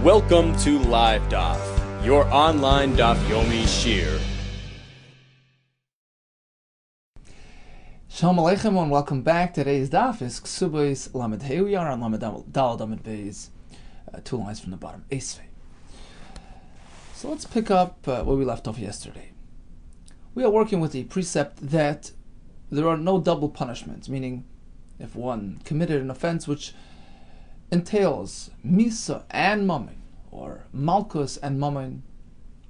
Welcome to Live Daf, your online Daf Yomi Shir. Shalom Aleichem and welcome back. Today's Daf is Kesubos Lamed Hey. We are on Lamed Dal Lamed Beis, 2 lines from the bottom. Esvei. So let's pick up where we left off yesterday. We are working with the precept that there are no double punishments, meaning if one committed an offense which entails Misa and Mammon, or Malchus and Mammon,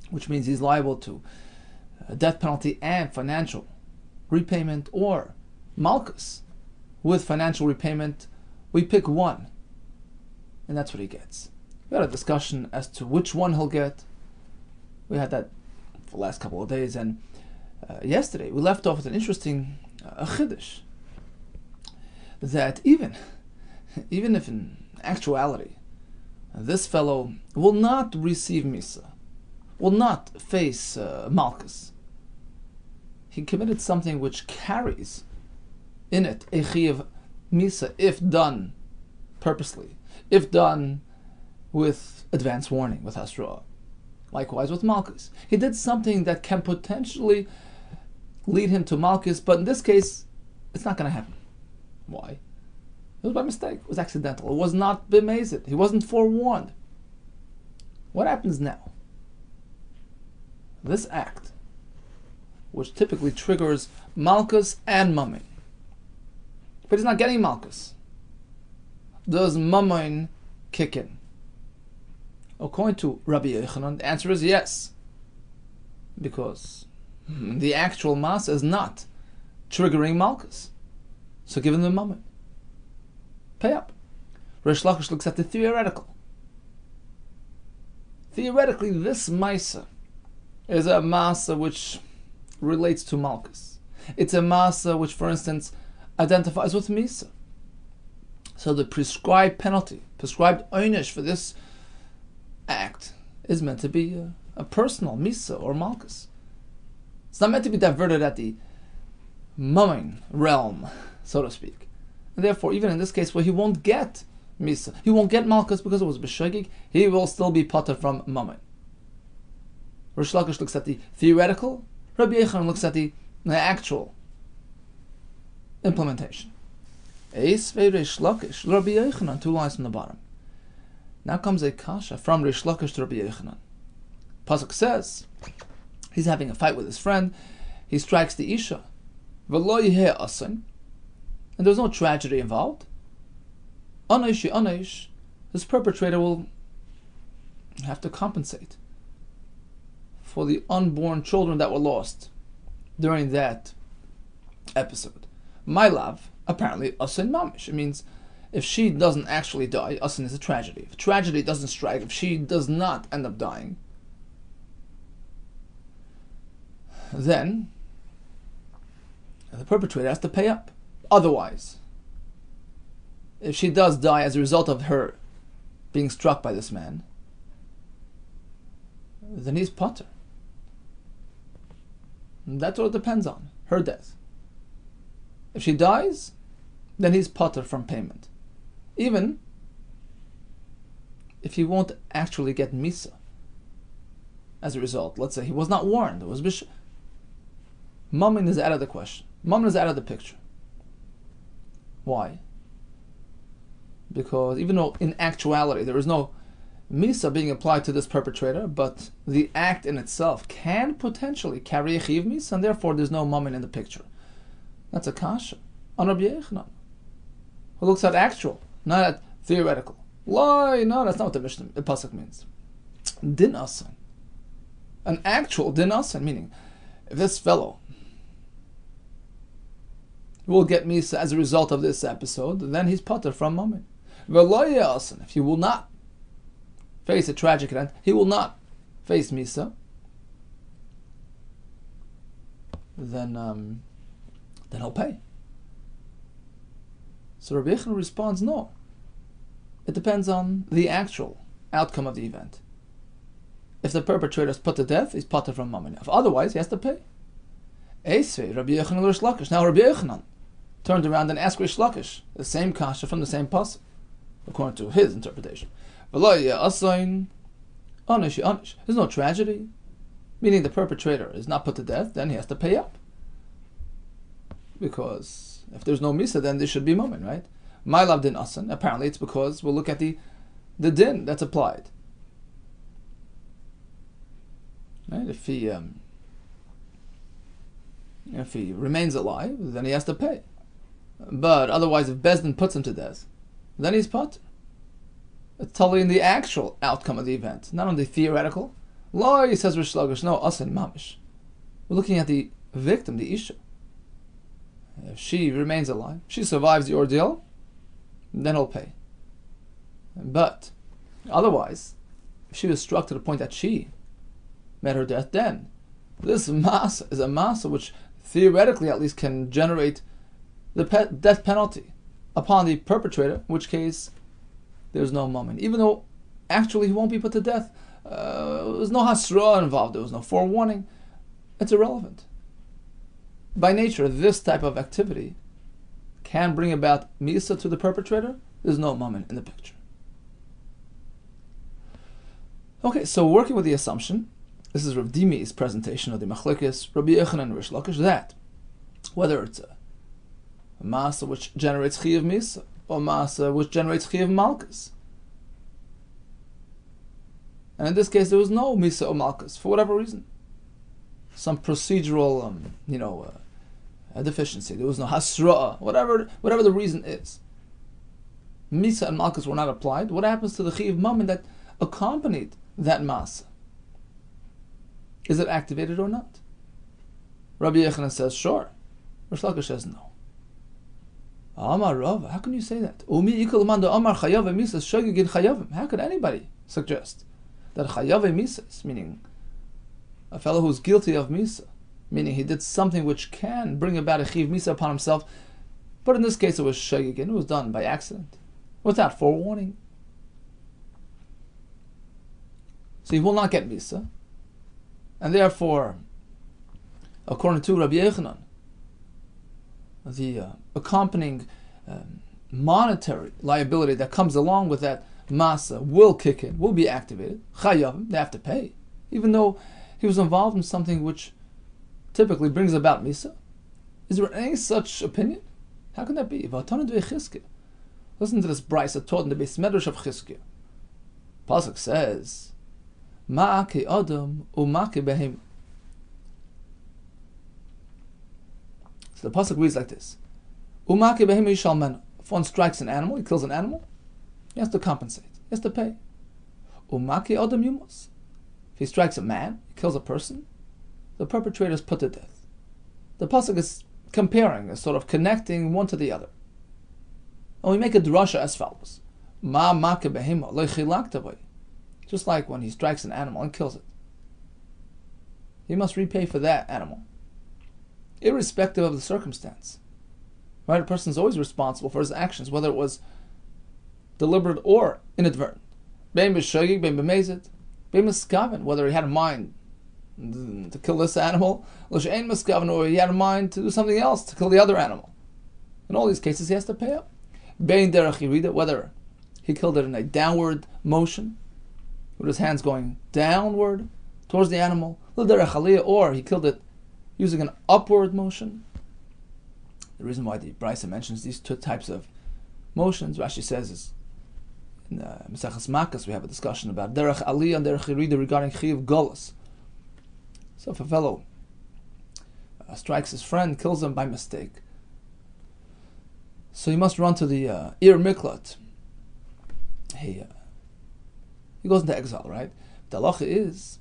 which means he's liable to death penalty and financial repayment, or Malchus with financial repayment, we pick one, and that's what he gets. We had a discussion as to which one he'll get. We had that for the last couple of days, and yesterday we left off with an interesting chiddush, that even if in actuality this fellow will not receive Misa, will not face Malchus, he committed something which carries in it a chiyuv Misa if done purposely, if done with advance warning, with hasra. Likewise with Malchus, he did something that can potentially lead him to Malchus, but in this case it's not going to happen. Why? It was by mistake. It was accidental. It was not b'mezid. He wasn't forewarned. What happens now? This act, which typically triggers Malchus and Mammon, but he's not getting Malchus, does Mammon kick in? According to Rabbi Yehuda, the answer is yes, because the actual mass is not triggering Malchus. So give him the Mammon. Pay up. Rish Lakish looks at the theoretical. Theoretically, this Maisa is a Masa which relates to Malchus. It's a Masa which, for instance, identifies with Misa. So the prescribed penalty, prescribed einish for this act is meant to be a personal Misa or Malchus. It's not meant to be diverted at the Mammon realm, so to speak. And therefore, even in this case where he won't get Misa, he won't get Malchus because it was B'shogig, he will still be potter from Mammon. Rish Lakish looks at the theoretical, Rabbi Yehuda looks at the actual implementation. Esvei Rish Lakish, Rabbi Yehuda, 2 lines from the bottom. Now comes a kasha from Rish Lakish to Rabbi Yehuda. Pasuk says, he's having a fight with his friend, he strikes the Isha. V'lo yeheh asin, and there's no tragedy involved. Anish, this perpetrator will have to compensate for the unborn children that were lost during that episode. My love, apparently, asin mamish. It means if she doesn't actually die, asin is a tragedy. If tragedy doesn't strike, if she does not end up dying, then the perpetrator has to pay up. Otherwise, if she does die as a result of her being struck by this man, then he's potter. And that's what it depends on, her death. If she dies, then he's potter from payment. Even if he won't actually get Misa as a result. Let's say he was not warned. It was Mammon is out of the question. Mammon is out of the picture. Why? Because even though in actuality there is no Misa being applied to this perpetrator, but the act in itself can potentially carry a Chiv Misa, and therefore there's no Mammon in the picture. That's a kasha on Rabbi Yehuda, who looks at actual, not at theoretical. Lie, no, that's not what the Mishnah, the pasuk means. Din asan, an actual din asan, meaning if this fellow will get Misa as a result of this episode, then he's potter from Mammon. If he will not face a tragic event, he will not face Misa, then he'll pay. So Rabbi Yehuda responds, no. It depends on the actual outcome of the event. If the perpetrator is put to death, he's potter from Mammon. If otherwise, he has to pay. Esvei, Rabbi Yehuda Rish Lakish. Now Rabbi Yehuda turned around and asked Rish Lakish the same kasha from the same pasuk, according to his interpretation. There's no tragedy, meaning the perpetrator is not put to death, then he has to pay up. Because if there's no misa, then there should be moment, right? My love din asan. Apparently, it's because we'll look at the din that's applied. Right? If he remains alive, then he has to pay. But otherwise, if Bezdin puts him to death, then he's put. It's totally in the actual outcome of the event, not on the theoretical. Law, he says Rish Lakish, no, asan mamish. We're looking at the victim, the isha. If she remains alive, she survives the ordeal, then he'll pay. But otherwise, if she was struck to the point that she met her death, then this masa is a masa which theoretically at least can generate the death penalty upon the perpetrator, in which case there's no moment. Even though actually he won't be put to death, there was no hasra involved, there was no forewarning, it's irrelevant. By nature, this type of activity can bring about misa to the perpetrator. There's no moment in the picture. Okay, so working with the assumption, this is Rav Dimi's presentation of the Machlekes, Rabbi Yehuda and Rish Lakish, that whether it's a masa which generates chiyuv misa or masa which generates chiyuv malchus, and in this case there was no misa or malchus for whatever reason, some procedural, a deficiency. There was no hasra, whatever the reason is. Misa and malchus were not applied. What happens to the chiyuv mammon that accompanied that masa? Is it activated or not? Rabbi Yehuda says, sure. Rish Lakish says, no. Amar Rav, how can you say that? How could anybody suggest that chayave misas, meaning a fellow who's guilty of misa, meaning he did something which can bring about a chiv misa upon himself, but in this case it was shagigin, it was done by accident, without forewarning. So he will not get misa, and therefore, according to Rabbi Yehuda, the accompanying monetary liability that comes along with that masa will kick in, will be activated. Chayavim, they have to pay, even though he was involved in something which typically brings about misa. Is there any such opinion? How can that be? Listen to this brisa taught in the Beis Medrash of Chizkiah. Pasuk says, Ma'ake Adam u'ma'ake behem. So the pasuk reads like this: U'ma'ake behem yishal menu. If one strikes an animal, he kills an animal, he has to compensate. He has to pay. U'ma'ake Adam yumos. If he strikes a man, he kills a person, the perpetrator is put to death. The pasuk is comparing, is sort of connecting one to the other. And we make a drasha as follows: Ma'ake behema lo chilakta bo. Just like when he strikes an animal and kills it, he must repay for that animal, irrespective of the circumstance. Right? A person is always responsible for his actions, whether it was deliberate or inadvertent. Bein b'shogig, bein b'mezid, bein miskaven, whether he had in mind to kill this animal, l'she'ein miskaven, or he had in mind to do something else, to kill the other animal. In all these cases, he has to pay up. Bein derech yirida, whether he killed it in a downward motion, with his hands going downward towards the animal, or he killed it using an upward motion. The reason why the Brisa mentions these two types of motions, Rashi says, is in Maseches Makkos we have a discussion about derech aliyah and derech yerida regarding chiyuv golus. So if a fellow strikes his friend, kills him by mistake, so he must run to the Ir Miklat. He goes into exile, right? The halacha is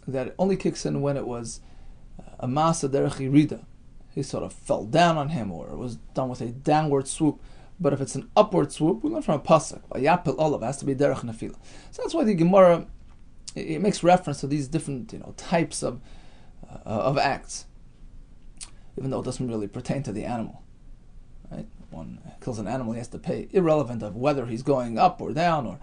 that it only kicks in when it was a masa derech yirida. He sort of fell down on him, or it was done with a downward swoop. But if it's an upward swoop, we learn from a pasuk, vayapil olav, has to be derech nefila. So that's why the Gemara, it makes reference to these different types of acts, even though it doesn't really pertain to the animal. Right? One kills an animal, he has to pay, irrelevant of whether he's going up or down, or.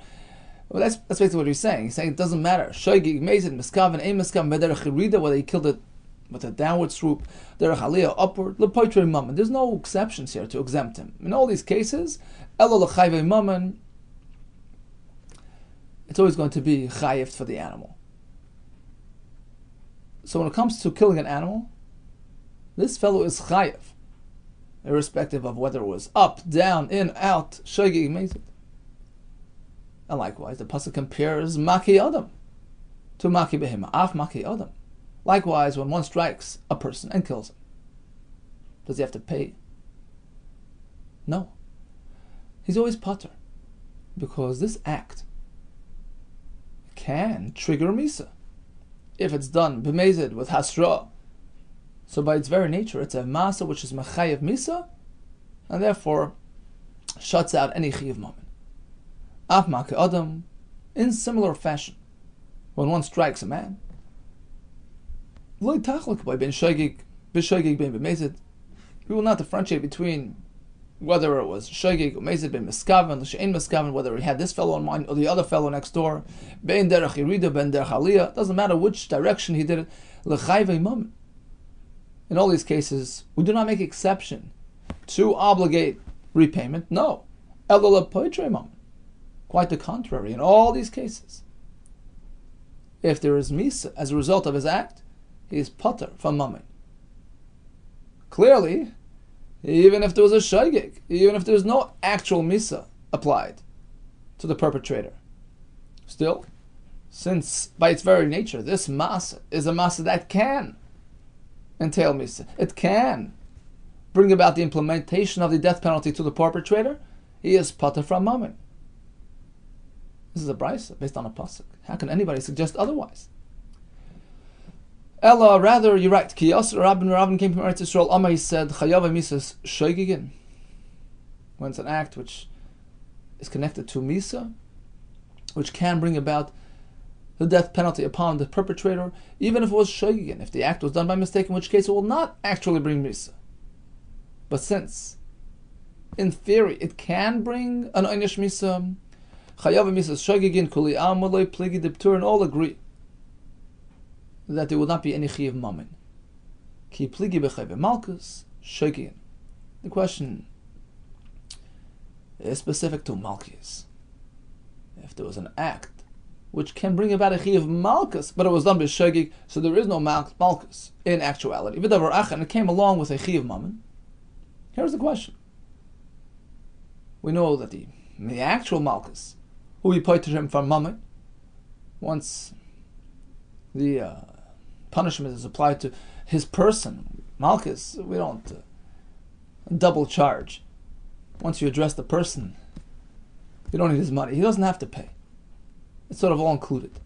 Well, that's basically what he's saying. He's saying it doesn't matter. Shoygig, mezid, miskaven, ein miskaven, bederech yirida, whether he killed it with a downward swoop, derech aliyah, upward, lepoitrei mammon. There's no exceptions here to exempt him. In all these cases, elo lechayvei mammon, it's always going to be chayiv for the animal. So when it comes to killing an animal, this fellow is chayiv, irrespective of whether it was up, down, in, out, shogeg, mezid. And likewise, the pasuk compares maki adam to maki behema, af maki adam. Likewise, when one strikes a person and kills him, does he have to pay? No. He's always pater, because this act can trigger misa if it's done b'mezid with hasra. So by its very nature, it's a masa which is mechayev misa, and therefore shuts out any chiyuv moment. Af maki adam, in similar fashion, when one strikes a man, lo tachlik by ben shogeg ben b'mezid, we will not differentiate between whether it was shogeg or mezid ben miskaven, l'she'en miskaven, whether he had this fellow in mind or the other fellow next door, ben derech yirida, ben derech aliyah, doesn't matter which direction he did it, l'chayvei moment. In all these cases, we do not make exception to obligate repayment. No. Elul poitre moment. Quite the contrary. In all these cases, if there is misa as a result of his act, he is pater from mammon. Clearly, even if there was a shogeg, even if there was no actual misa applied to the perpetrator, still, since by its very nature, this masa is a masa that can entail misa, it can bring about the implementation of the death penalty to the perpetrator, he is pater from mammon. This is a brisa based on a pasuk. How can anybody suggest otherwise? Ella, rather, you're right. Ki Yasser Rabin came from Eretz Yisrael. Amar, he said, Chayav misas shogegin. When it's an act which is connected to misa, which can bring about the death penalty upon the perpetrator, even if it was shogegin, if the act was done by mistake, in which case it will not actually bring misa. But since, in theory, it can bring an einish misa, Chayav misas shogegin kuli amalei pligi diptur, and all agree that there will not be any chiyuv mammon. Ki pligi b'chayve malchus shogegin. The question is specific to malchus. If there was an act which can bring about a chiyuv malchus, but it was done by shogeg, so there is no malchus in actuality, v'davar achan, and it came along with a chiyuv mammon. Here's the question. We know that the actual malchus, who we pointed him from mammon, once the punishment is applied to his person, malchus, we don't double charge. Once you address the person, you don't need his money. He doesn't have to pay. It's sort of all included.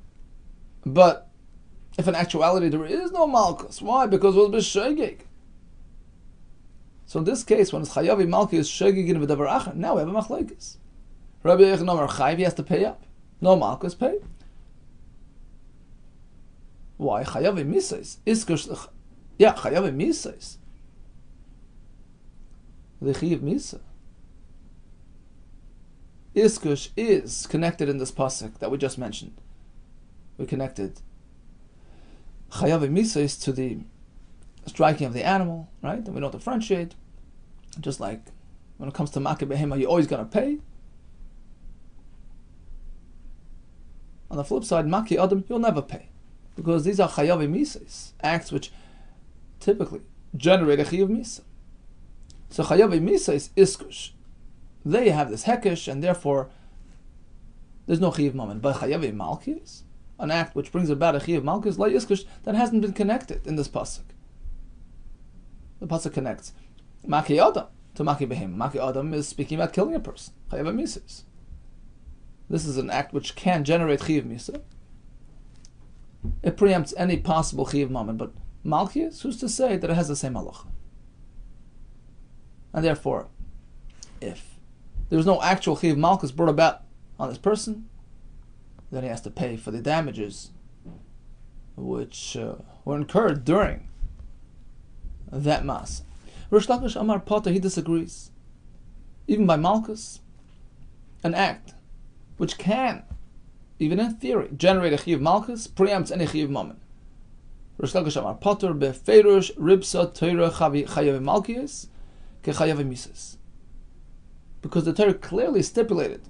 But if in actuality there is no malchus, why? Because it was b'shogeg. So in this case, when it's chayavi malchus shogeg in v'davar achan, now we have a machlokes. Rabbi Yehuda Kessler chayav, he has to pay up. No malchus, pay. Why? Chayav misais. Iskosh. Yeah, chayav misais. The chayav misa. Iskosh is connected in this pasuk that we just mentioned. We connected chayav misais to the striking of the animal, right? And we don't differentiate. Just like when it comes to makeh behema, you're always going to pay. On the flip side, makeh adam, you'll never pay. Because these are chayav misais, acts which typically generate a chayav misa. So chayav misais iskush, they have this hekesh, and therefore there's no chayav mammon. But chayav malchus, an act which brings about a chayav malchus, like iskush, that hasn't been connected in this pasuk. The pasuk connects maki adam to maki behim. Maki adam is speaking about killing a person. Chayav misais. This is an act which can generate chayav misa. It preempts any possible chiyuv mammon, but malchus, who's to say that it has the same halacha? And therefore, if there is no actual chiyuv malchus brought about on this person, then he has to pay for the damages which were incurred during that mas. Rish Lakish Amar Potter, he disagrees. Even by malchus, an act which can, even in theory, generate a chiyuv malchus, preempts any chiyuv mammon. Rish Lakish Amar Potter beferush ribsa Torah chayav malchus ke chayav misas, because the Torah clearly stipulated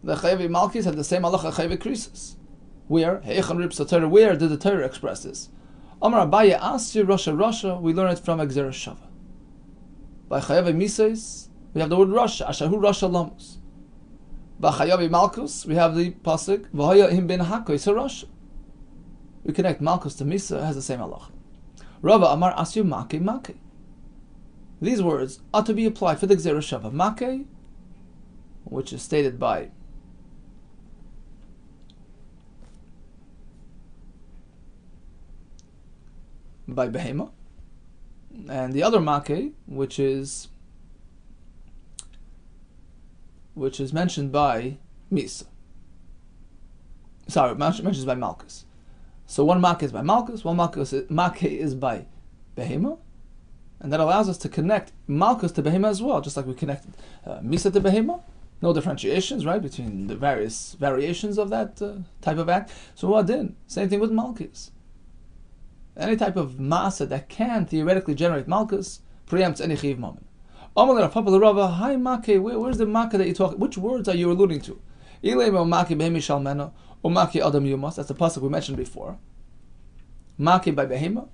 The Chayav Malkis had the same halacha Chayav Krisis. Where did the Torah express this? Amar Abaye Asir Rasha Rasha. We learn it from Exer Shava. By Chayav Misais, we have the word Rasha. Ashahu Rasha Lamus. By Chayav Malkus, we have the pasuk V'haya Him Ben Hakois Rasha. We connect Malkus to Misa. It has the same halacha. Rava Amar Asir Make Make. These words ought to be applied for the Exer Shava. Make, which is stated by Behema, and the other Make, which is mentioned by Misa. Sorry, mentioned by Malchus. So one Make is by Malchus, one Make is by Behema, and that allows us to connect Malchus to Behema as well, just like we connected Misa to Behema. No differentiations, right, between the various variations of that type of act. So Muadin, same thing with Malchus. Any type of masa that can theoretically generate Malchus preempts any chiv moment. Hi Make, where's the Make that you talk? Which words are you alluding to? That's the pasuk we mentioned before. Make by Behema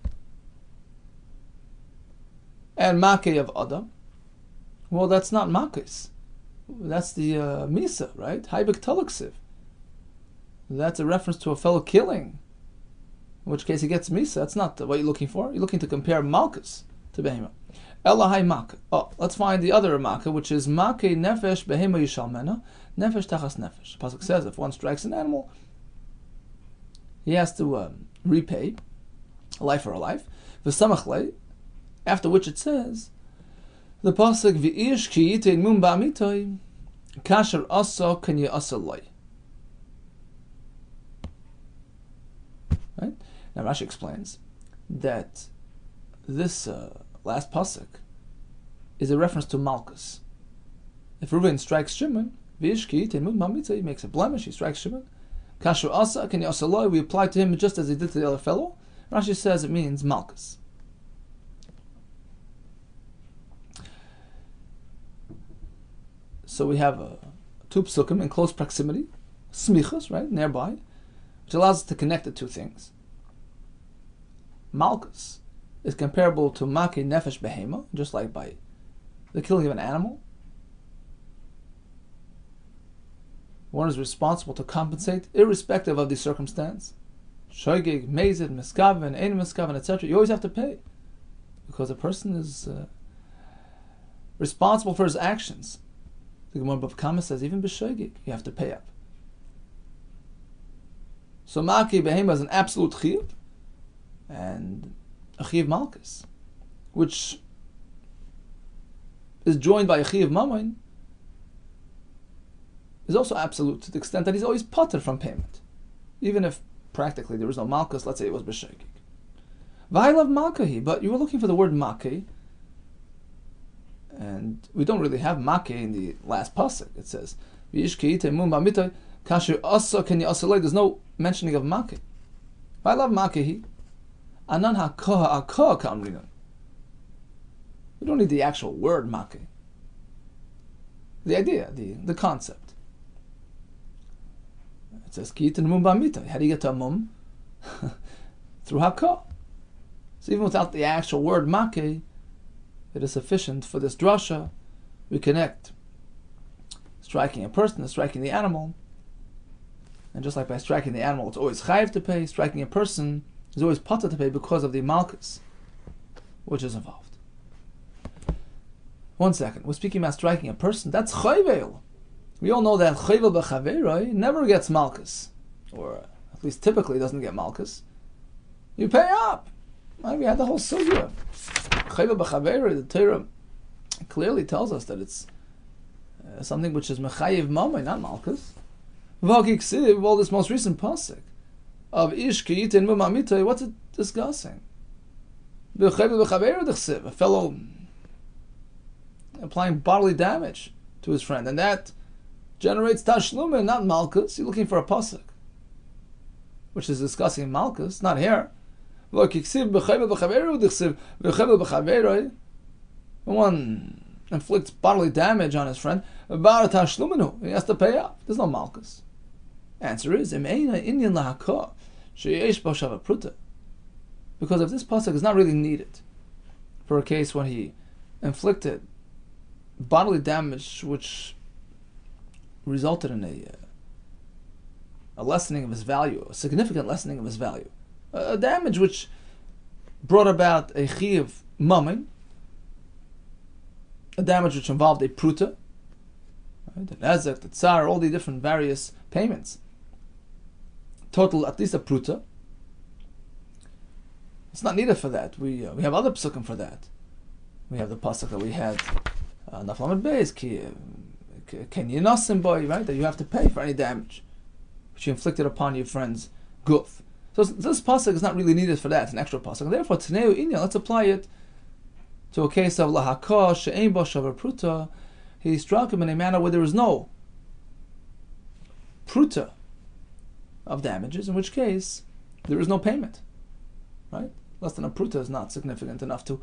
and Make of Adam. Well, that's not Makis. That's the Misa, right? Haibik Talaksiv. That's a reference to a fellow killing. In which case he gets Misa. That's not what you're looking for. You're looking to compare Malchus to Behema. Elahai Maka. Oh, let's find the other Maka, which is Make Nefesh Behema Yishalmena. Nefesh Tachas Nefesh. The pasuk says if one strikes an animal, he has to repay a life for a life. V'samachle, after which it says, the pasuk V'ish ki yitein mum ba'amitoi kasher asa kenya asa loy. Right? Now Rashi explains that this last pasuk is a reference to Malchus. If Reuben strikes Shimon, V'ish ki yitein mum ba'amitoi, he makes a blemish, he strikes Shimon. Kasher asa kenya asa loy, we apply to him just as he did to the other fellow. Rashi says it means Malchus. So we have two psukim in close proximity, smichas, right, nearby, which allows us to connect the two things. Malchus is comparable to Make Nefesh Behema, just like by the killing of an animal. One is responsible to compensate, irrespective of the circumstance. Shogeg, Mezid, Miskaven, Ein Miskaven, etc. You always have to pay, because a person is responsible for his actions. The Gemara Bava Kama says even b'shogeg you have to pay up. So Maki Behema is an absolute chiyuv, and a chiyuv Malchus, which is joined by a chiyuv Mammon, is also absolute to the extent that he's always pater from payment, even if practically there was no Malchus. Let's say it was b'shogeg. V'hailav Makahi, but you were looking for the word Maki. And we don't really have Make in the last pasuk. It says, there's no mentioning of Make. I love Make. We don't need the actual word Make. The idea, the concept. It says, how do you get to a mum? Through Hakah. So even without the actual word Make, it is sufficient for this drasha. We connect striking a person and striking the animal. And just like by striking the animal, it's always chayiv to pay. Striking a person is always pater to pay because of the malchus, which is involved. 1 second. We're speaking about striking a person. That's chayvel. We all know that chayvel b'chaveroi never gets malchus, or at least typically doesn't get malchus. You pay up. We had the whole sugya. Chayvel b'chaveroi, the Torah clearly tells us that it's something which is mechayiv mamay, not malchus. V'hakiksiv, all this most recent pasuk of ish ki yitin mumamitay, what's it discussing? B'chayvel b'chaveroi d'chsiv, a fellow applying bodily damage to his friend, and that generates tashlumin, not malchus. You're looking for a pasuk which is discussing malchus, not here. When one inflicts bodily damage on his friend, Bar tashlumenu, he has to pay up. There's no malchus. Answer is, Imeina inyan lahakah, sheyesh bo shava pruta. Because if this pasuk is not really needed for a case when he inflicted bodily damage which resulted in a lessening of his value, a significant lessening of his value, a damage which brought about a chiyuv mammon, a damage which involved a pruta, right? The nezek, the tsar, all the different various payments, total at least a pruta. It's not needed for that. We have other psukim for that. We have the pasuk that we had Naflamed Beis Ken Yinasim boy, right? That you have to pay for any damage which you inflicted upon your friend's guf. So this pasuk is not really needed for that. It's an extra pasuk. And therefore, Tneu Inyan, let's apply it to a case of lahakah she'ein bo shavar pruta. He struck him in a manner where there is no pruta of damages, in which case there is no payment, right? Less than a pruta is not significant enough to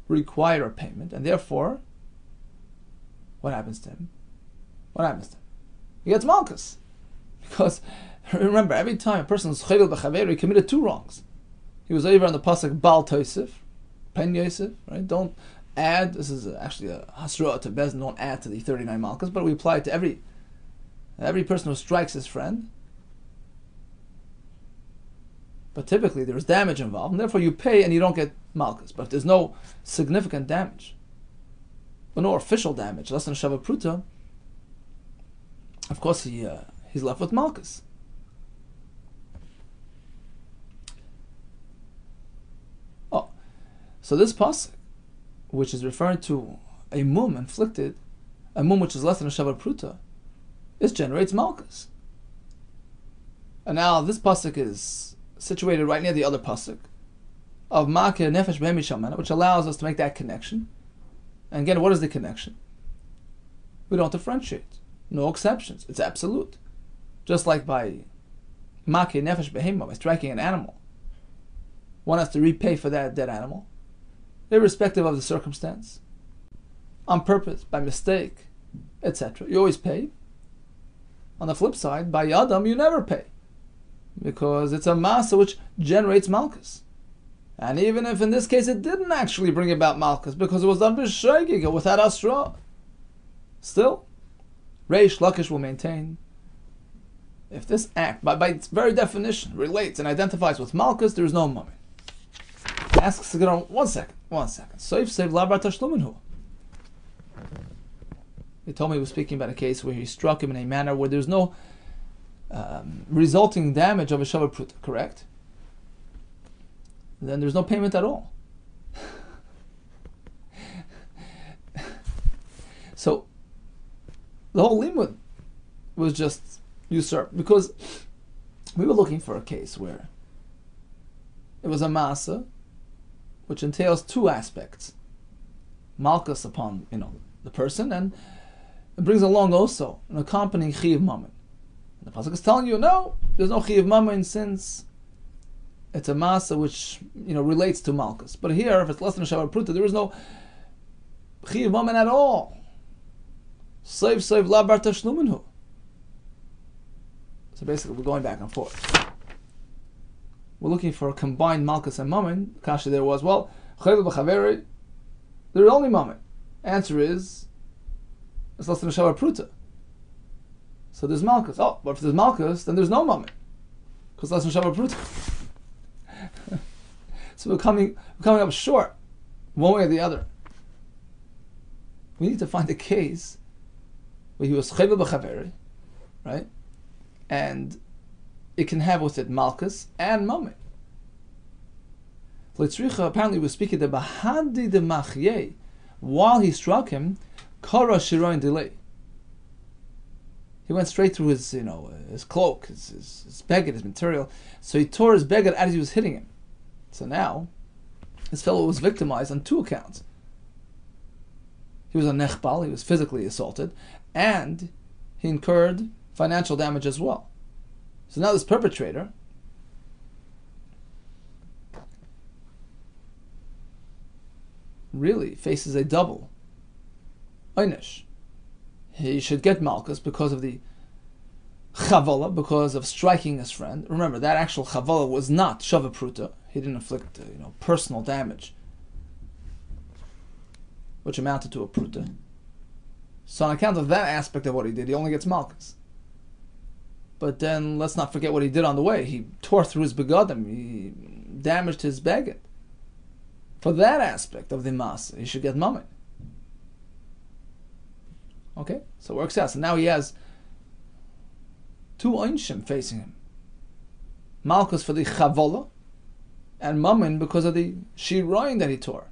require a payment, and therefore, what happens to him? He gets malchus. Because, remember, every time a person is chayil b'chaver, he committed two wrongs. He was over on the pasuk Bal Tosef, Pen Yosef, right? Don't add, this is actually a hasra to Bezdin, don't add to the 39 malchus, but we apply it to every person who strikes his friend. But typically there is damage involved, and therefore you pay and you don't get malchus. But if there's no significant damage, but no official damage, less than Shava Pruta, of course he's left with malchus. Oh, so this pasuk, which is referring to a mum inflicted, a mum which is less than a Shava Pruta, it generates malchus. And now this pasuk is situated right near the other pasuk of Makeh Nefesh Behem Shamana, which allows us to make that connection. And again, what is the connection? We don't differentiate. No exceptions. It's absolute. Just like by Makeh Nefesh Behema, by striking an animal, one has to repay for that dead animal, irrespective of the circumstance, on purpose, by mistake, etc. You always pay. On the flip side, by Yadam, you never pay, because it's a masa which generates malchus. And even if in this case it didn't actually bring about malchus, because it was done b'shegig, without asra, still, Reish Lakish will maintain, if this act, by its very definition, relates and identifies with malchus, there is no mummy. Asks again, one second. Soif Sev Labar Tashluminhu. He told me he was speaking about a case where he struck him in a manner where there's no resulting damage of a Shava Pruta, correct? Then there's no payment at all. So the whole limud was just usurped, because we were looking for a case where it was a masa which entails two aspects: malchus upon the person, and it brings along also an accompanying chiyuv mammon. And the pasuk is telling you, no, there's no chiyuv mammon since it's a masa which relates to malchus. But here, if it's less than a shavar pruta, there is no chiyuv mammon at all. Save labar tashluminhu. So basically, we're going back and forth. We're looking for a combined malchus and mammon. Kasha there was, well, chayil b'chaveri, there is only mammon. Answer is, it's less than a shavar pruta. So there's malchus. Oh, but if there's malchus, then there's no mammon, because less than shavar pruta. So we're coming up short, one way or the other. We need to find a case where he was chayil b'chaveri, right? And it can have with it malchus and mammon. Litzricha apparently was speaking the bahadi de machye, while he struck him, kara shiroin delay. He went straight through his his cloak, his beged, his material. So he tore his beged as he was hitting him. So now this fellow was victimized on two accounts. He was a nechbal, he was physically assaulted, and he incurred financial damage as well. So now this perpetrator really faces a double einish. he should get malchus because of the chavala, because of striking his friend. Remember, that actual chavala was not shava pruta. He didn't inflict personal damage, which amounted to a pruta. So on account of that aspect of what he did, he only gets malchus. But then let's not forget what he did on the way. He tore through his begadim. He damaged his baggage. For that aspect of the masa, he should get mammon. Okay, so it works out. So now he has two einshim facing him. Malchus for the chavola, and mammon because of the shiroin that he tore.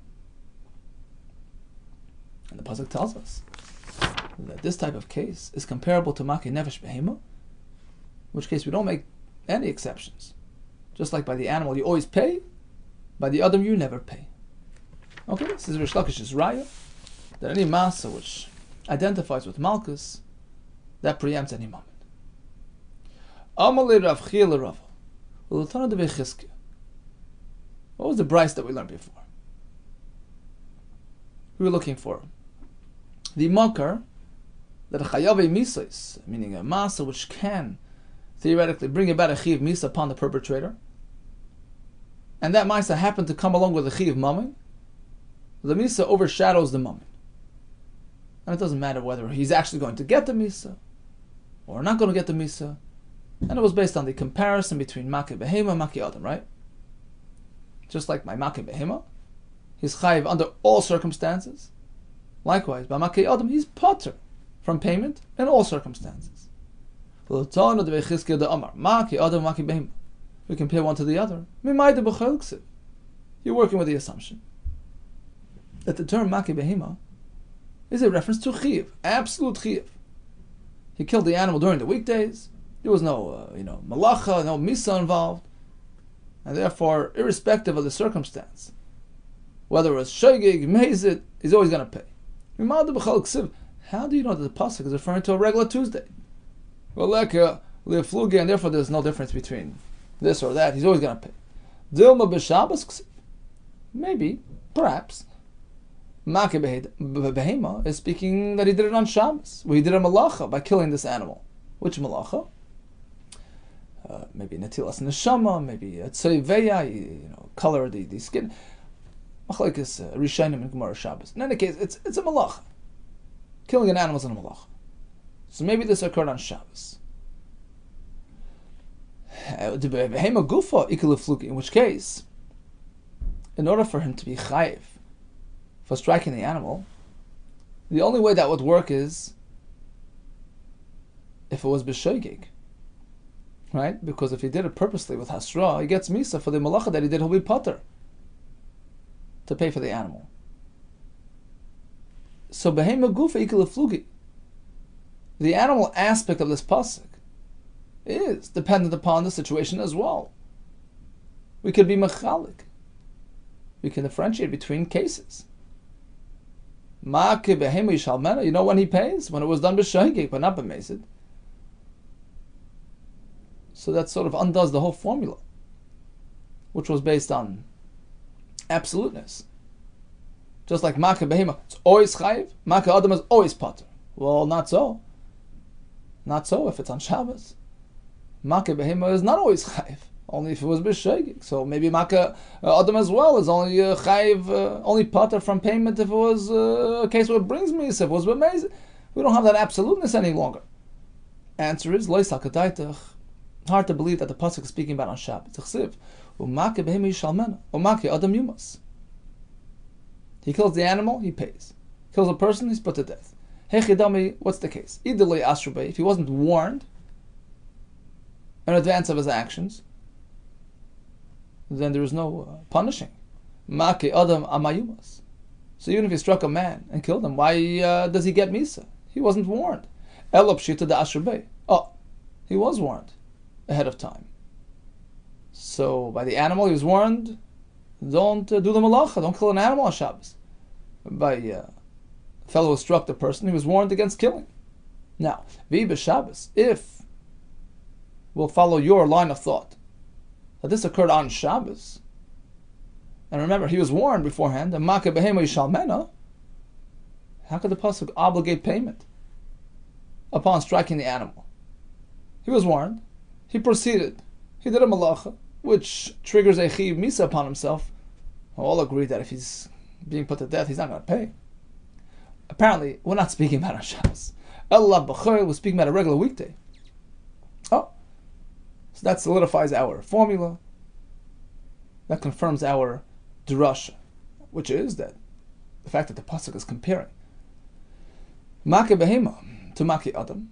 And the pasuk tells us that this type of case is comparable to maki nefesh behema, in which case we don't make any exceptions. Just like by the animal you always pay, by the adam you never pay. Okay, this is Rish Lakish's raya, that any masa which identifies with malchus, that preempts any moment. Amalei Rav Chia l'Rava, u'l'tana de Chizkiya. What was the Bryce that we learned before? We were looking for the makar that a chayave misais, meaning a masa which can theoretically bring about a chiv misa upon the perpetrator, and that misa happened to come along with a chiv mammon, the misa overshadows the mammon. And it doesn't matter whether he's actually going to get the misa or not going to get the misa. And it was based on the comparison between Maki Behema and Maki Adam, right? Just like my Maki Behema, he's chayiv under all circumstances. Likewise, by Maki Adam, he's potter from payment in all circumstances. We compare one to the other. You're working with the assumption that the term Maki Behema is a reference to Chiv, absolute Chiv. He killed the animal during the weekdays. There was no, malacha, no misa involved, and therefore, irrespective of the circumstance, whether it was shogig, mezit, he's always going to pay. How do you know that the pasuk is referring to a regular Tuesday? Well, and therefore there's no difference between this or that. He's always going to pay. Dilma b'Shabbos, maybe, perhaps. Maki Behema is speaking that he did it on Shabbos, where he did a malacha by killing this animal. Which malacha? Maybe netilas neshama, maybe tzeiveya, color the skin. Machlekes Rishonim and Gemara Shabbos. In any case, it's a malacha. Killing an animal is a malacha. So maybe this occurred on Shabbos. Behema gufa ikilufluki. In which case, in order for him to be chayiv for striking the animal, the only way that would work is if it was b'shoigig, right? Because if he did it purposely with hasra, he gets misa for the malacha that he did. He'll be potter to pay for the animal. So behema gufa ikil flugi. The animal aspect of this pasuk is dependent upon the situation as well. We could be machalik. We can differentiate between cases. Ma'ake behema yishalmena. You know when he pays? When it was done b'shoigig, but not b'mezid. So that sort of undoes the whole formula, which was based on absoluteness. Just like Maka Behema, it's always chayiv. Maka Adam is always potter. Well, not so. Not so if it's on Shabbos. Maka Behema is not always chayiv, only if it was b'shegig. So maybe Maka Adam as well is only chayiv, only potter from payment if it was a case where it brings me, if it was b'mezid. We don't have that absoluteness any longer. Answer is, Lo Sakadaitach. Hard to believe that the pasuk is speaking about on Shabbos. He kills the animal, he pays. Kills a person, he's put to death. What's the case? If he wasn't warned in advance of his actions, then there is no punishing. So even if he struck a man and killed him, why does he get misa? He wasn't warned. Oh, he was warned ahead of time. So by the animal he was warned, don't do the malacha, don't kill an animal on Shabbos. By a fellow who struck the person, he was warned against killing. Now, Viba Shabbos, if we'll follow your line of thought that this occurred on Shabbos, and remember he was warned beforehand, and Maka Behema Yishalmena, how could the pasuk obligate payment? upon striking the animal. He was warned. He proceeded. He did a malacha, which triggers a chiyuv misa upon himself. All agree that if he's being put to death, he's not going to pay. Apparently, we're not speaking about on Shabbos. Allah b'choil, we're speaking about a regular weekday. Oh, so that solidifies our formula. That confirms our drasha, which is that the fact that the pasuk is comparing Makeh behema to Makeh Adam,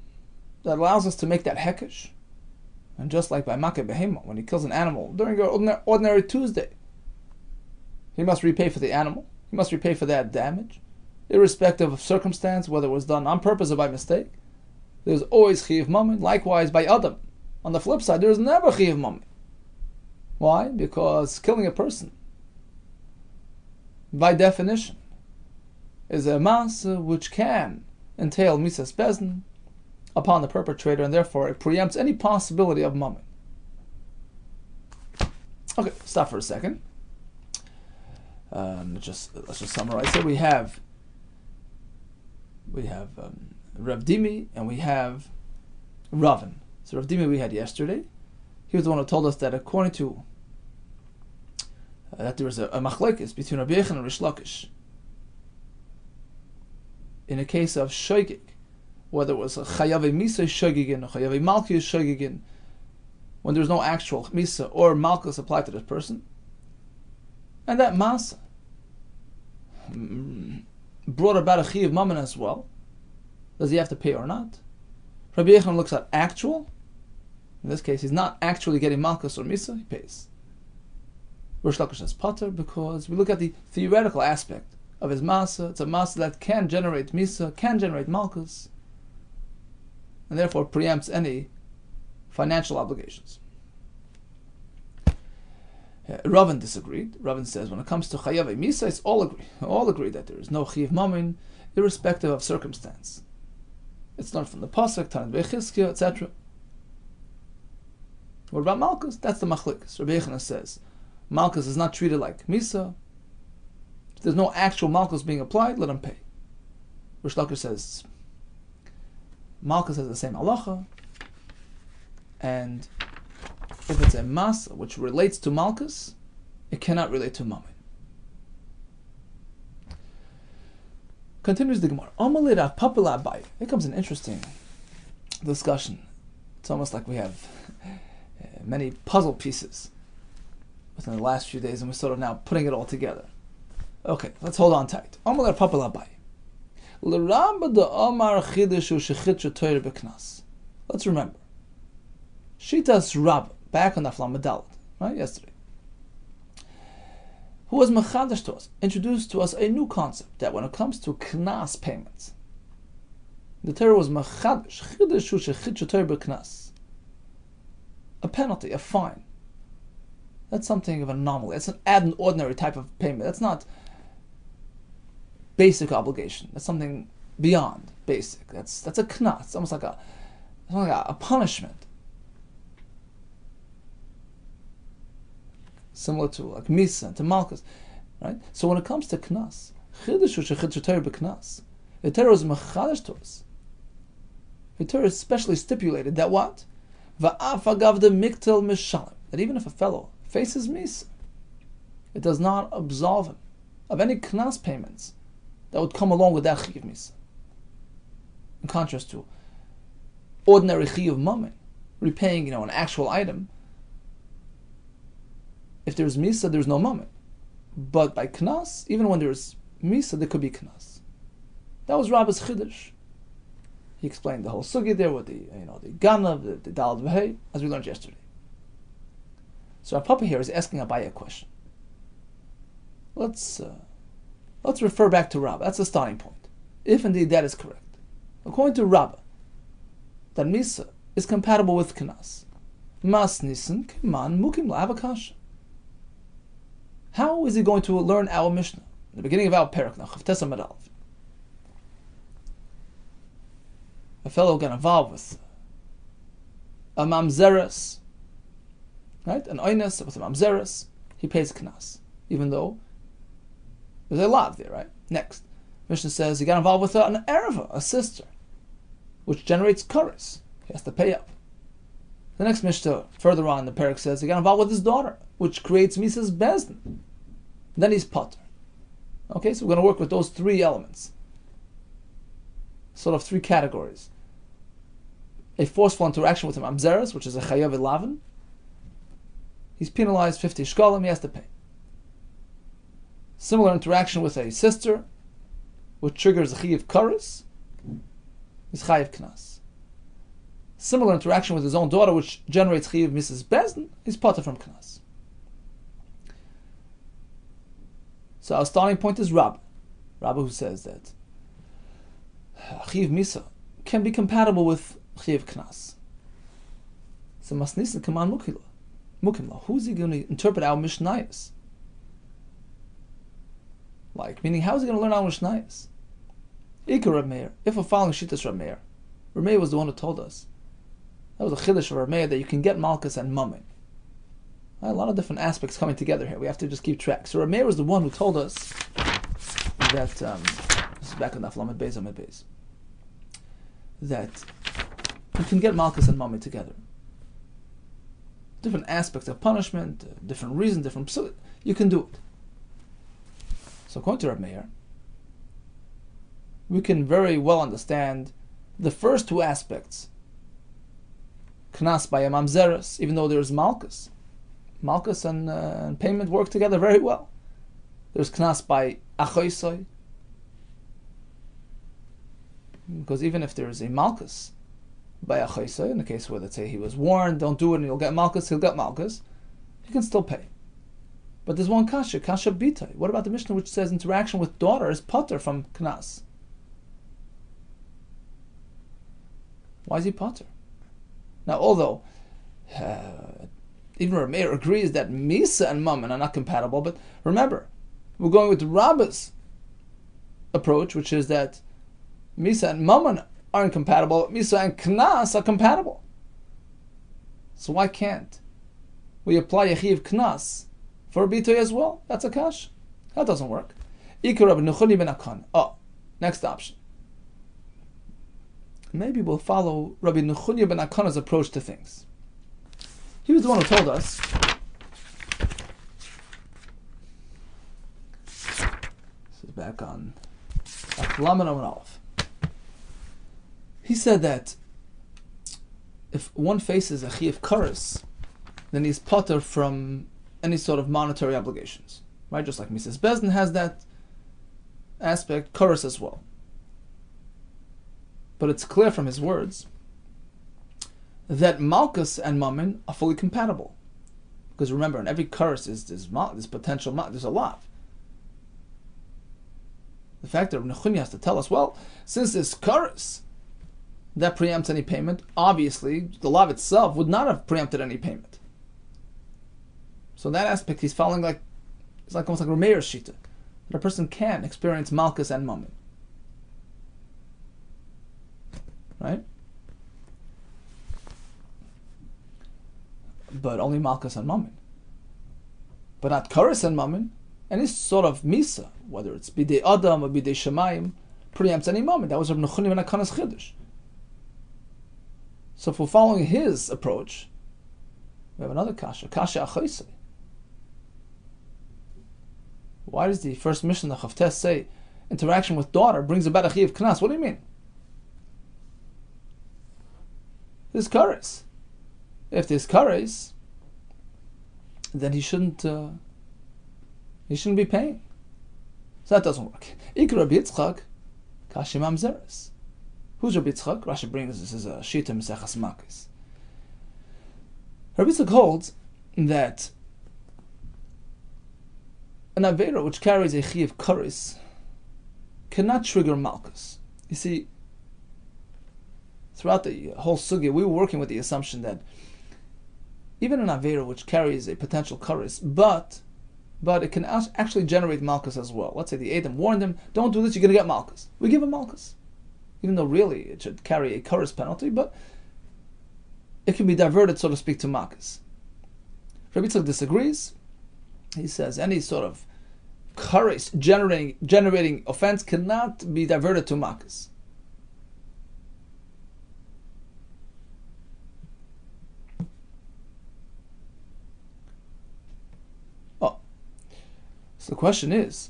that allows us to make that hekesh. And just like by Makeh behema, when he kills an animal during an ordinary Tuesday, he must repay for the animal. He must repay for that damage, irrespective of circumstance, whether it was done on purpose or by mistake. There's always chiyuv mammon. Likewise, by Adam, on the flip side, there's never chiyuv mammon. Why? Because killing a person, by definition, is a maaseh which can entail misas bezin upon the perpetrator, and therefore it preempts any possibility of mammon. Okay, stop for a second. Let's just summarize here. We have Rav Dimi and we have Ravin. So Rav Dimi we had yesterday. He was the one who told us that according to that there was a machlekes between Rabbi Yechon and Rish Lakish in a case of shogig, whether it was a chayave misa shogigin or chayave malchus shogigin, when there's no actual misa or malchus applied to this person, and that masa brought about a chiyuv mammon as well. Does he have to pay or not? Rabbi Yechon looks at actual. In this case, he's not actually getting malchus or misa. He pays. Rish Lakish says pater because we look at the theoretical aspect of his masa. It's a masa that can generate misa, can generate malchus, and therefore preempts any financial obligations. Ravin disagreed. Ravin says when it comes to chayav misa, it's all agree that there is no chiyuv mammon, irrespective of circumstance. It's not from the pasuk, Tanit Bechizkiah, etc. What about malchus? That's the machlekes. Rabbi Yechon says malchus is not treated like misa. If there's no actual malchus being applied, let him pay. Rish Lakish says malchus has the same halacha, and if it's a masa which relates to malchus, it cannot relate to mammon. Continues the Gemara. Here comes an interesting discussion. It's almost like we have many puzzle pieces within the last few days, and we're sort of now putting it all together. Okay, let's hold on tight. Let's remember. Shitas Rab, back on the Flamadal, right, yesterday, who was mechadash to us, introduced to us a new concept that when it comes to knas payments, the Torah was mechadash, chidushu shechitzu Torah b'knas, a penalty, a fine. That's something of an anomaly. That's an ordinary type of payment. That's not basic obligation. That's something beyond basic. That's a knas. It's almost like a punishment. Similar to like misa, to malchus, right? So when it comes to knas, chidushu shechitzu Torah b'knas, the Torah is mechadash to us. The Torah is specially stipulated that what? Va'af agav de miktel mishalim, that even if a fellow faces misa, it does not absolve him of any knas payments that would come along with that chiyuv misa. In contrast to ordinary chiyuv mammon, repaying an actual item. If there's misa, there's no mammon. But by knas, even when there's misa, there could be knas. That was Rabbi's chiddush. He explained the whole sugi there with the ganav, the dalad v'hei, as we learned yesterday. So our Papa here is asking Abaye a question. Let's refer back to Rabbah. That's the starting point. If indeed that is correct, according to Rabbah, that misa is compatible with knas. Mas nisan kiman mukim la'avakash. How is he going to learn our Mishnah? In the beginning of our parak now, Chavtes Amud Aleph. A fellow got involved with a mamzeres, right? An oines with a mamzeres, he pays knas, even though there's a lot there, right? Next, Mishnah says he got involved with an erva, a sister. which generates kares. He has to pay up. The next Mishnah further on in the parak says he got involved with his daughter, which creates Mises Bezdin. Then he's potter. Okay, so we're going to work with those three elements. Sort of three categories. A forceful interaction with him, Amzeres, which is a chayav elaven. He's penalized 50 shkalim, he has to pay. Similar interaction with a sister, which triggers a chayav kares, is chayav knas. Similar interaction with his own daughter, which generates chayav Mrs. Bezdin, is potter from knas. So our starting point is Rabbi who says that chayav misa can be compatible with chayav knas. So masnisin kaman mukimla. Who's he going to interpret our mishnayos? Like, meaning, how is he going to learn our mishnayos? Ikar Reb Meir. If we're following Shittas Reb Meir, Reb Meir was the one who told us. That was a chiddush of Reb Meir that you can get malchus and mammon. A lot of different aspects coming together here. We have to just keep track. So Reb Meir was the one who told us that this is back in the Lamed Beis, that you can get malchus and mammon together. Different aspects of punishment, different reasons, different psulim. You can do it. So according to Reb Meir, we can very well understand the first two aspects. Knas by a mamzeres, even though there's malchus. Malchus and payment work together very well. There's knas by achoisoi, because even if there is a malchus by achoisoi, in the case where, let's say, he was warned, don't do it and you'll get malchus, he'll get malchus, he can still pay. But there's one kasha bitay. What about the Mishnah which says interaction with daughter is potter from knas? Why is he potter? Now, although even Reb Meir agrees that Misa and Mammon are not compatible, but remember, we're going with Rabbi's approach, which is that Misa and Mammon aren't compatible, Misa and Knas are compatible. So why can't we apply Yechiv Knas for a Bitoy as well? That's a kash. That doesn't work. Ikar Rabbi Nechuni ben Akan. Oh, next option. Maybe we'll follow Rabbi Nechuni ben Akan's approach to things. He was the one who told us. This is back on Laman and Aleph. He said that if one faces a chiyuv kares, then he's potter from any sort of monetary obligations, right? Just like Mrs. Bezdin has that aspect, kares as well. But it's clear from his words that malchus and mammon are fully compatible, because remember, in every kares is there's potential, there's a lot. The fact that Nechuni has to tell us, well, since there's kares that preempts any payment, obviously the law itself would not have preempted any payment. So in that aspect, he's following it's like almost like Reb Meir's shita, that a person can experience malchus and mammon, right? But only malchus and mammon, but not kares and mammon. Any sort of misa, whether it's bidei adam or bidei shemayim, preempts any mammon. That was Reb Nechuni ben Akan's chiddush. So if we're following his approach, we have another kasha achaisei. Why does the first mission of Chavtes say interaction with daughter brings about a chiyuv knas? What do you mean? There's kares. If there's kares, then he shouldn't be paying. So that doesn't work. Ikar Rabbi Yitzchak kashim amzeres. Who's Rabbi Yitzchak? Rashi brings this as a shita mesechas makis. Rabbi Yitzchak holds that an avera which carries a chiyuv kares cannot trigger malchus. You see, throughout the whole sugya, we were working with the assumption that even an avera which carries a potential kares, but it can actually generate malchus as well. Let's say the Adam warned him, don't do this, you're going to get malchus. We give him malchus. Even though really it should carry a kares penalty, but it can be diverted, so to speak, to malchus. Rabbi Yitzchak disagrees. He says any sort of kares generating offense cannot be diverted to malchus. So the question is,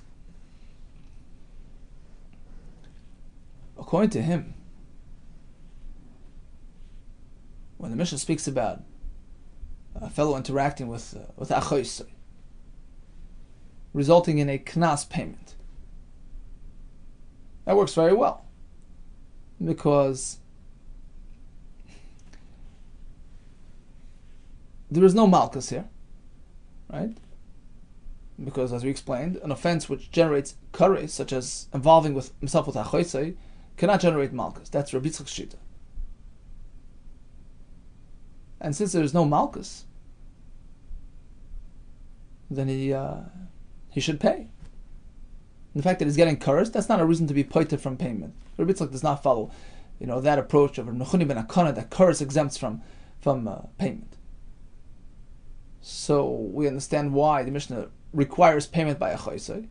according to him, when the Mishnah speaks about a fellow interacting with achoisai, resulting in a knas payment, that works very well, because there is no malchus here, right? Because, as we explained, an offense which generates kares, such as involving himself with achoisai, cannot generate malchus. That's Rabbi Yitzchak's shita. And since there is no malchus, then he should pay. And the fact that he's getting cursed, that's not a reason to be poited from payment. Rabbi Yitzchak does not follow, that approach of Nechuni ben Akana, that curse exempts from payment. So we understand why the Mishnah requires payment by a choisei,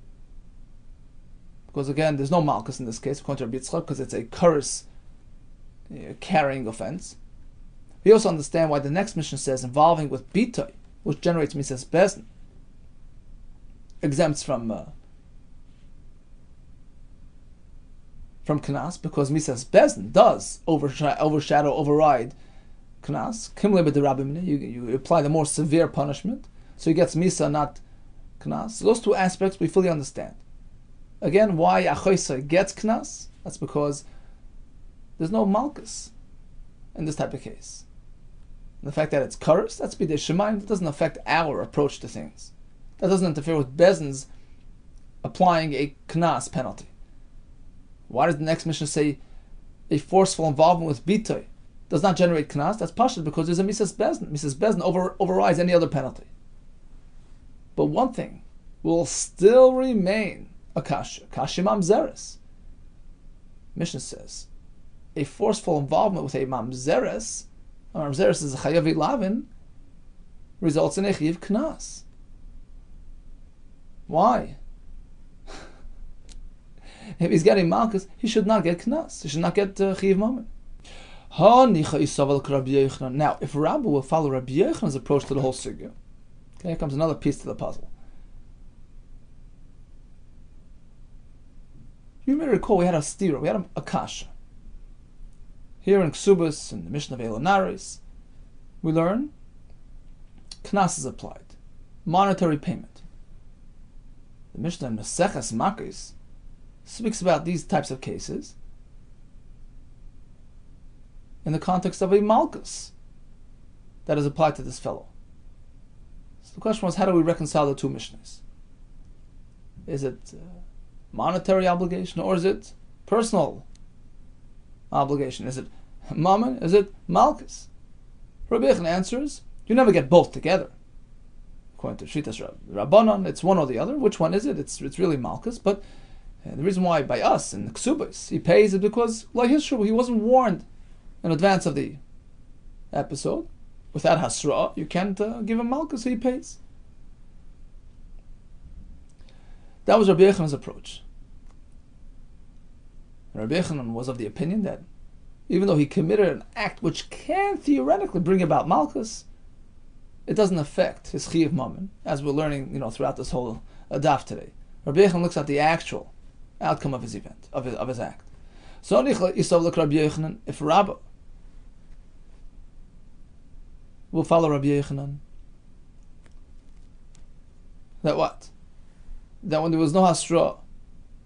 because again, there's no malchus in this case, according to Rabbi Yitzchak, because it's a curse carrying offense. We also understand why the next Mishnah says involving with bitoi, which generates misas bezin, exempts from knas, because misas bezin does override knas. Kimle b'derabimne, you apply the more severe punishment, so he gets misa, not knas. So those two aspects we fully understand. Again, why achoisai gets knas? That's because there's no malchus in this type of case. And the fact that it's cursed, that's b'dei shemayim. That doesn't affect our approach to things. That doesn't interfere with Bezin's applying a knas penalty. Why does the next Mishnah say a forceful involvement with bitoi does not generate knas? That's pashut because there's a misas bezin. Misas bezin overrides any other penalty. But one thing will still remain a kasha mamzeres. Mishnah says a forceful involvement with a mamzeres is a chayav lavin, results in a chiv knas. Why? If he's getting malchus, he should not get knas. He should not get chiv moment. Now, if Rabbi will follow Rabbi Yechon's approach to the whole sugya, okay, here comes another piece to the puzzle. You may recall we had a stira, we had a kasha. Here in Kesubos, in the Mishnah of Elonaris, we learn knas is applied, monetary payment. The Mishnah in Maseches Makos speaks about these types of cases in the context of a malchus that is applied to this fellow. So the question was, how do we reconcile the two Mishnahs? Is it monetary obligation or is it personal obligation? Is it mammon? Is it malchus? Rabbi Yechon answers, you never get both together. According to Shitas Rabbanon, it's one or the other. Which one is it? It's really malchus. But the reason why by us in the Kesubos he pays is because he wasn't warned in advance of the episode. Without hasra, you can't give him malchus, so he pays. That was Rabbi Yechon's approach. Rabbi Yechon was of the opinion that even though he committed an act which can theoretically bring about malchus, it doesn't affect his chiyuv mammon, as we're learning, throughout this whole daf today. Rabbi Yechon looks at the actual outcome of his event, of his act. So if Rabbi will follow Rabbi Yechon, that what? That when there was no hasra,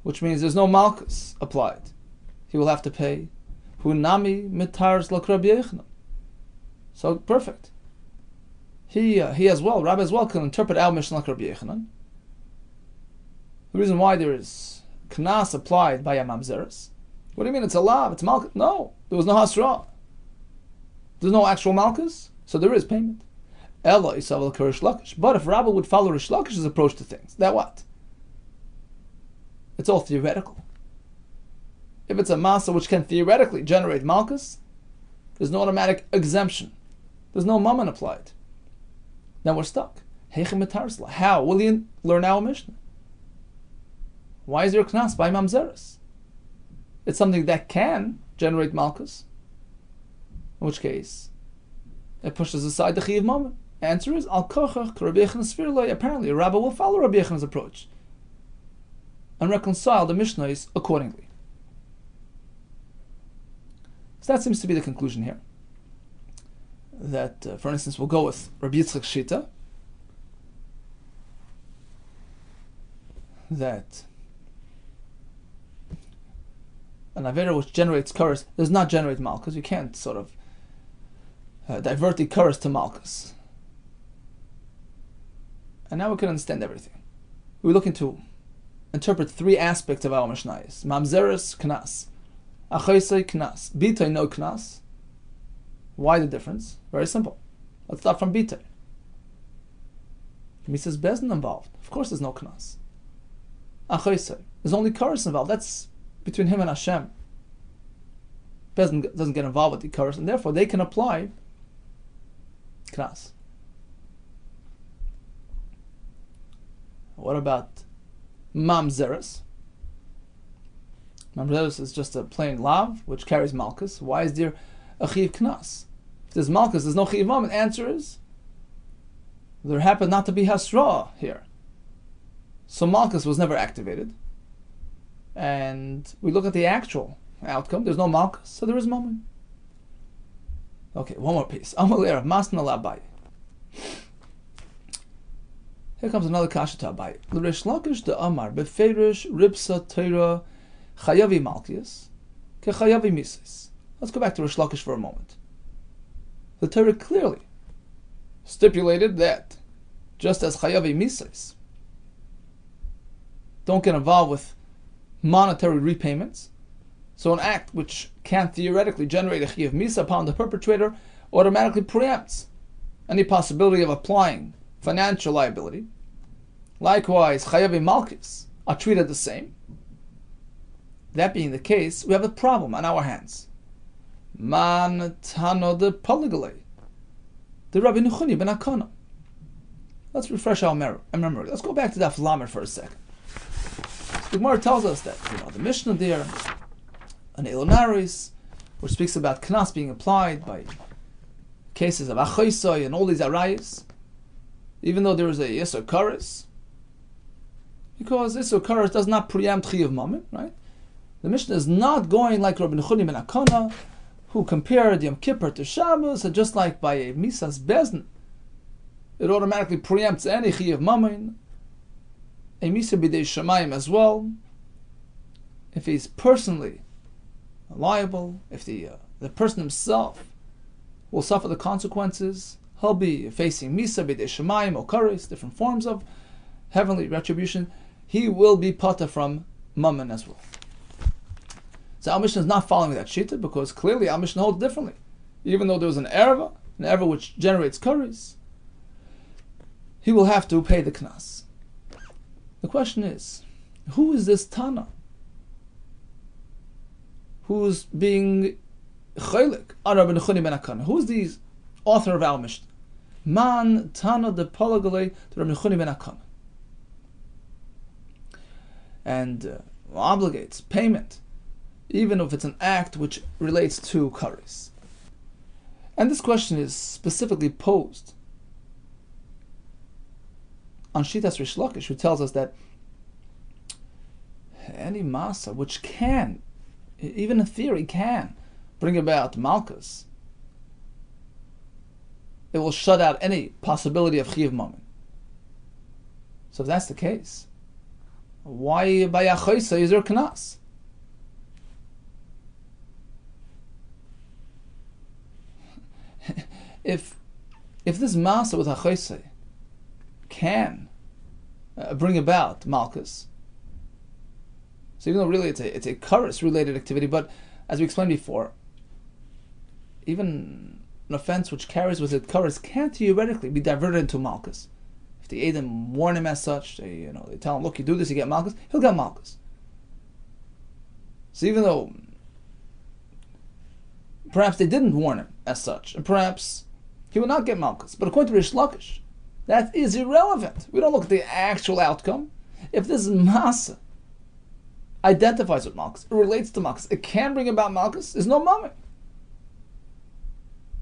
which means there's no malchus applied, he will have to pay. Hunami mitars lak Rabbi Yechon. So perfect. He as well, Rabbi as well, can interpret our Mishnah like Rabbi Yechon. The reason why there is knas applied by a mamzeres. What do you mean it's a lav? It's malchus? No, there was no hasra. There's no actual malchus, so there is payment. Ella isav Rish Lakish. But if Rabbi would follow Rish Lakish's approach to things, that what? It's all theoretical. If it's a masa which can theoretically generate malchus, there's no automatic exemption. There's no mammon applied. Then we're stuck. How will you learn our Mishnah? Why is there a knas by mamzeres? It's something that can generate malchus. In which case, it pushes aside the chiyuv mammon. Answer is al kochach Rabbi Yechon's sphere. Apparently, a rabbi will follow Rabbi Yechon's approach. and reconcile the Mishnahs accordingly. So that seems to be the conclusion here. That, for instance, we'll go with Rabbi Yitzchak Shita, that an Avera which generates Karas does not generate Malchus. You can't sort of divert the Karas to Malchus. And now we can understand everything. We're looking to interpret three aspects of our Mishnayos. Mamzeres, Knas. Achaisei, Knas. Bitay, no Knas. Why the difference? Very simple. Let's start from Bitay. Mises Bezin involved. Of course there's no Knas. Achaisei. There's only Karas involved. That's between him and Hashem. Bezin doesn't get involved with the Karas, and therefore they can apply Knas. What about Mamzeres? Mamzeres is just a plain lav which carries Malchus. Why is there a Chiv Knas? If there's Malchus, there's no Chiv Mam. The answer is there happened not to be Hasra here. So Malchus was never activated. And we look at the actual outcome. There's no Malchus, so there is Mammon. Okay, one more piece. Amalei Masna Labai. Here comes another kasha to Abai. L'Reish Lakish de Amar beferish ribsa teira chayavi malkius ke chayavi mises. Let's go back to Reish Lakish for a moment. The Torah clearly stipulated that just as chayavi mises don't get involved with monetary repayments, so an act which can theoretically generate a chayav misa upon the perpetrator automatically preempts any possibility of applying financial liability. Likewise, chayavi malchus are treated the same. That being the case, we have a problem on our hands. Man tano de poligale, the Rabbi Nechuni ben Akana. Let's refresh our memory. Let's go back to Daf Lamed for a second. The Gemara tells us that the Mishnah there, an Elonaris, which speaks about Knas being applied by cases of Achaisai and all these Arayas, even though there is a Yisur Karis, because Yisur Karis does not preempt Chiyuv Mammon, right? The Mishnah is not going like Rabbi Nechuni ben Akana, who compared Yom Kippur to Shabbos, and just like by a Misas Bezin, it automatically preempts any Chiyuv Mammon, a Misa B'dei Shamayim as well. If he's personally liable, if the person himself will suffer the consequences, he'll be facing Misa B'dei Shamayim or Karis, different forms of heavenly retribution. He will be pata from Mammon as well. So our Mishnah is not following that shita, because clearly our Mishnah holds differently. Even though there was an erva which generates Karis, he will have to pay the Knas. The question is, who is this Tana who's being chaylik? Rabbi Nechuni ben Akana. Who's the author of our Mishnah? Man Tana de Palagale to Rabbi Nechuni ben Akana, and obligates payment, even if it's an act which relates to Karis. And this question is specifically posed on Shitas Reish Lakish, who tells us that any masa which can, even in theory, can bring about malchus, it will shut out any possibility of chiyuv mammon. So if that's the case, why by achaisa is there knas? If this masa with achaisa can bring about malchus, so even though really it's a karis related activity, but as we explained before, even an offense which carries with it karis can theoretically be diverted into malchus. If the Edom warn him as such, they tell him, look, you do this, you get malchus, he'll get malchus. So even though perhaps they didn't warn him as such, and perhaps he will not get malchus, but according to Reish Lakish, that is irrelevant. We don't look at the actual outcome. If this masa identifies with malchus, it relates to malchus, it can bring about malchus, there's no mammon.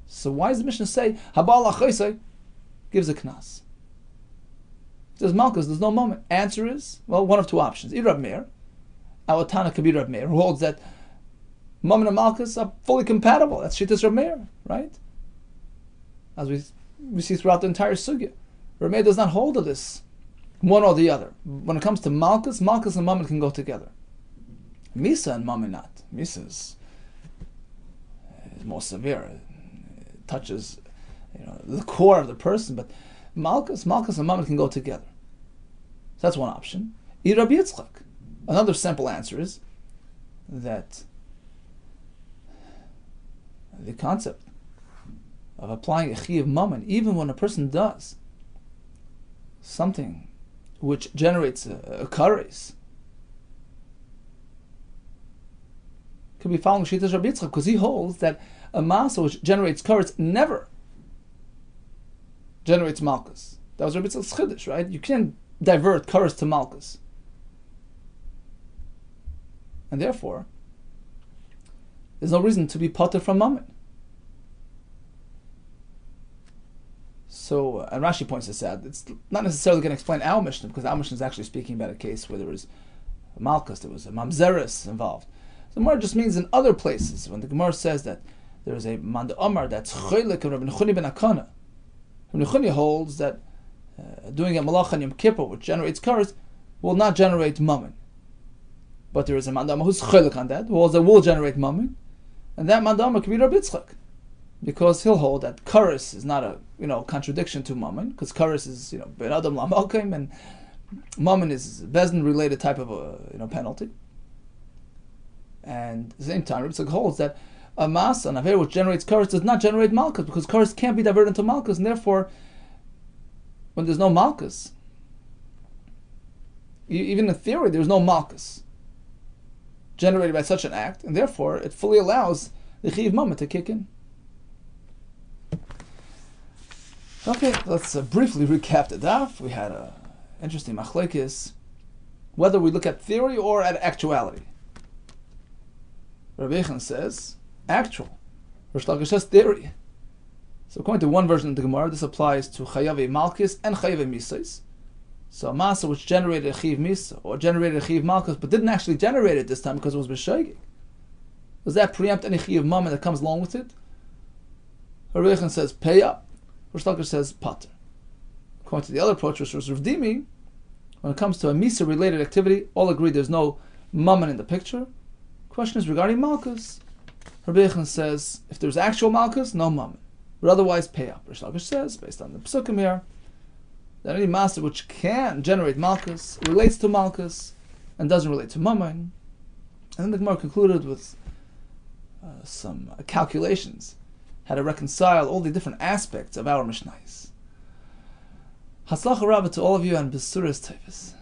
So why does the Mishnah say Habal Achaisai gives a knas? There's Malkus, there's no moment. Answer is, well, one of two options. Either Rab Meir, our Tana could be Rab Meir, who holds that moment and Malkus are fully compatible. That's Shittas Rab Meir, right? As we see throughout the entire Sugya. Rab Meir does not hold of this, one or the other. When it comes to Malkus, Malkus and moment can go together. Misa and moment not. Misa is more severe. It touches the core of the person, but Malkus and moment can go together. So that's one option. Rabbi Yitzchak. Another simple answer is that the concept of applying a chiyuv mammon, even when a person does something which generates a kares, could be following Shittas Rabbi Yitzchak, because he holds that a masa which generates kares never generates malchus. That was Rabbi Yitzchak's chiddush, right? You can't divert kares to malchus, and therefore there's no reason to be potter from mammon. So, and Rashi points this out. It's not necessarily going to explain our Mishnah, because our Mishnah is actually speaking about a case where there was a malchus, there was a mamzeres involved. So, Gemara just means in other places, when the Gemara says that there is a manda omar that's choylek of Rabbi Nechuni ben Akana. Rabbi Nechuni holds that doing a malach on Yom Kippur, which generates kares, will not generate mammon. But there is a manda omar who's choylek on that, who holds that will generate mammon, and that manda omar can be Rabbi Yitzchak, because he'll hold that kares is not a contradiction to mammon, because kares is ben adam lamalkim, and mammon is bezdin related type of a penalty. And at the same time, Rabbi Yitzchak holds that a masa, an aver which generates kares, does not generate malchus, because kares can't be diverted into malchus, and therefore, when there's no malchus, even in theory, there's no malchus generated by such an act, and therefore it fully allows the chiyuv mammon to kick in. Okay, let's briefly recap the daf. We had an interesting machlekes, whether we look at theory or at actuality. Rabbi Yehuda says actual. Rish Lakish says theory. So according to one version of the Gemara, this applies to Chayave Malchus and Chayave Misais. So a masa which generated a Chiv Misa or generated a Chiv Malchus but didn't actually generate it this time because it was B'Shaygig. Does that preempt any Chiv Mammon that comes along with it? Rabbi Yehuda says pay up. Rish Lakish says pater. According to the other approach, which was Rav Dimi, when it comes to a Misa related activity, all agree there's no Mammon in the picture. Question is regarding Malchus. Rabbi Yehuda says if there's actual Malchus, no Mammon, but otherwise pay up. Rish Lakish says, based on the Pesukim here, that any master which can generate Malchus relates to Malchus and doesn't relate to Mammon. And then the Gemara concluded with some calculations, how to reconcile all the different aspects of our Mishnayos. Hatzlacha Rabbah to all of you, and Besuras Tevis.